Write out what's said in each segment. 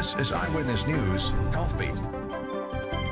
This is Eyewitness News Health Beat.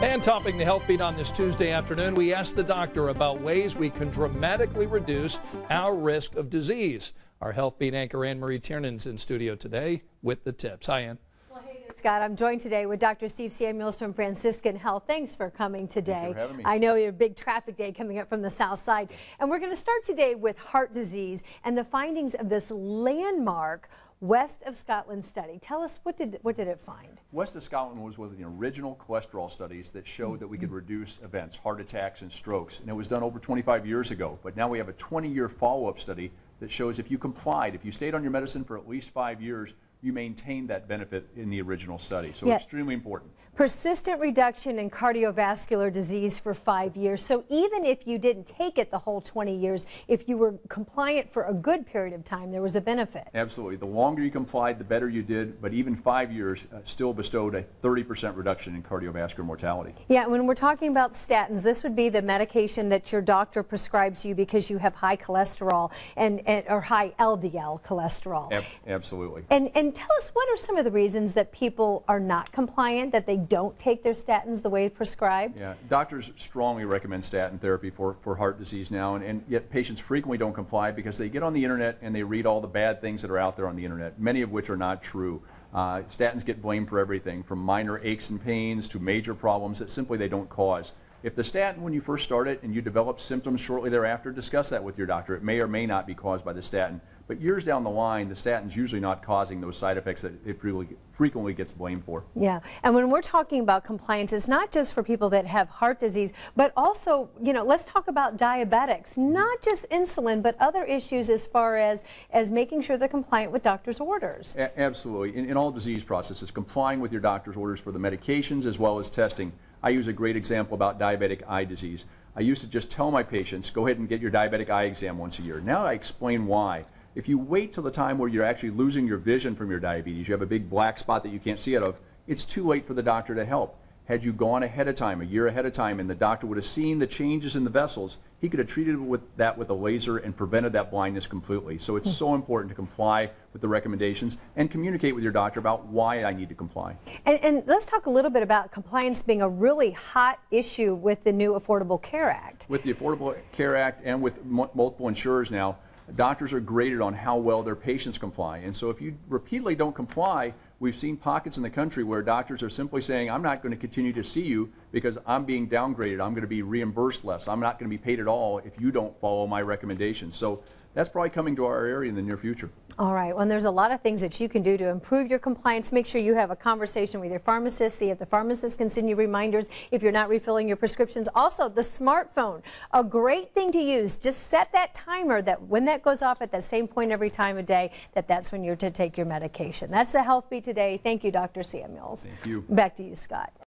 And topping the Health Beat on this Tuesday afternoon, we asked the doctor about ways we can dramatically reduce our risk of disease. Our Health Beat anchor Anne-Marie Tiernan's in studio today with the tips. Hi, Ann. Well, hey there, Scott. I'm joined today with Dr. Steve Samuels from Franciscan Health. Thanks for coming today. Thanks for having me. I know you have a big traffic day coming up from the south side. And we're going to start today with heart disease and the findings of this landmark West of Scotland study. Tell us, what did it find? West of Scotland was one of the original cholesterol studies that showed that we could reduce events, heart attacks and strokes. And it was done over 25 years ago. But now we have a 20-year follow-up study that shows if you complied, if you stayed on your medicine for at least 5 years, you maintained that benefit in the original study. So extremely important. Persistent reduction in cardiovascular disease for 5 years. So even if you didn't take it the whole 20 years, if you were compliant for a good period of time, there was a benefit. Absolutely. The longer you complied, the better you did. But even 5 years still bestowed a 30% reduction in cardiovascular mortality. Yeah, when we're talking about statins, this would be the medication that your doctor prescribes you because you have high cholesterol or high LDL cholesterol. Absolutely. And tell us, what are some of the reasons that people are not compliant, that they don't take their statins the way prescribed? Yeah, doctors strongly recommend statin therapy for heart disease now, and yet patients frequently don't comply because they get on the internet and they read all the bad things that are out there on the internet, many of which are not true. Statins get blamed for everything, from minor aches and pains to major problems that simply they don't cause. If the statin, when you first start it and you develop symptoms shortly thereafter, discuss that with your doctor. It may or may not be caused by the statin. But years down the line, the statin's usually not causing those side effects that it frequently gets blamed for. Yeah, and when we're talking about compliance, it's not just for people that have heart disease, but also, you know, let's talk about diabetics. Not just insulin, but other issues as far as making sure they're compliant with doctor's orders. Absolutely. In all disease processes, complying with your doctor's orders for the medications as well as testing. I use a great example about diabetic eye disease. I used to just tell my patients, go ahead and get your diabetic eye exam once a year. Now I explain why. If you wait till the time where you're actually losing your vision from your diabetes, you have a big black spot that you can't see out of, it's too late for the doctor to help. Had you gone ahead of time, a year ahead of time, and the doctor would have seen the changes in the vessels, he could have treated with a laser and prevented that blindness completely. So it's so important to comply with the recommendations and communicate with your doctor about why I need to comply. And let's talk a little bit about compliance being a really hot issue with the new Affordable Care Act. With the Affordable Care Act and with multiple insurers now, doctors are graded on how well their patients comply. And so if you repeatedly don't comply, we've seen pockets in the country where doctors are simply saying, I'm not going to continue to see you because I'm being downgraded. I'm going to be reimbursed less. I'm not going to be paid at all if you don't follow my recommendations. So that's probably coming to our area in the near future. All right. Well, there's a lot of things that you can do to improve your compliance. Make sure you have a conversation with your pharmacist. See if the pharmacist can send you reminders if you're not refilling your prescriptions. Also, the smartphone, a great thing to use. Just set that timer that when that goes off at the same point every time of day, that's when you're to take your medication. That's the Health Beat today. Thank you, Dr. Samuels. Thank you. Back to you, Scott.